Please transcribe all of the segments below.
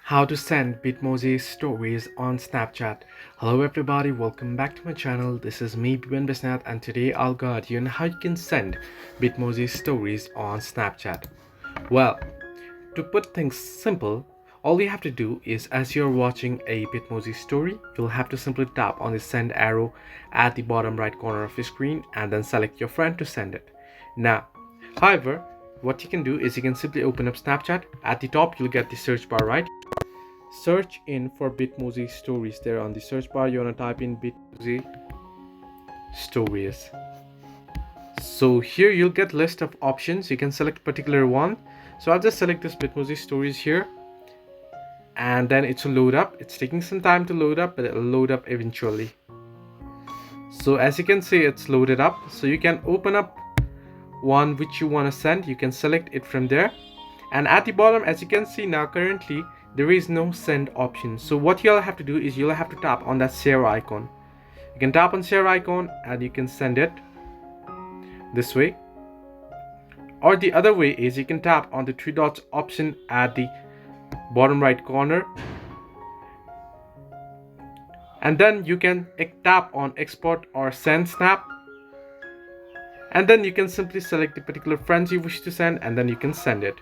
How to send Bitmoji stories on Snapchat. Hello everybody, welcome back to my channel. This is me Bhuvan Bisnath, and today I'll guide you on how you can send Bitmoji stories on Snapchat. Well, to put things simple, all you have to do is, as you're watching a Bitmoji story, you'll have to simply tap on the send arrow at the bottom right corner of your screen and then select your friend to send it. Now, however, what you can do is you can simply open up Snapchat. At the top you'll get the search bar, right? Search in for Bitmoji stories. There on the search bar you want to type in Bitmoji stories. So here you'll get list of options. You can select particular one. So I'll just select this Bitmoji stories here, and then it will load up. It's taking some time to load up, but it'll load up eventually. So as you can see, it's loaded up. So you can open up one which you want to send. You can select it from there, and at the bottom, as you can see now, currently there is no send option. So what you'll have to do is you'll have to tap on that share icon. You can tap on share icon and you can send it this way, or the other way is you can tap on the three dots option at the bottom right corner, and then you can tap on export or send snap, and then you can simply select the particular friends you wish to send, and then you can send it.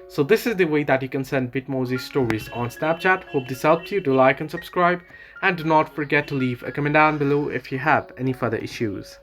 So this is the way that you can send Bitmoji stories on Snapchat. Hope this helped you. Do like and subscribe, and do not forget to leave a comment down below if you have any further issues.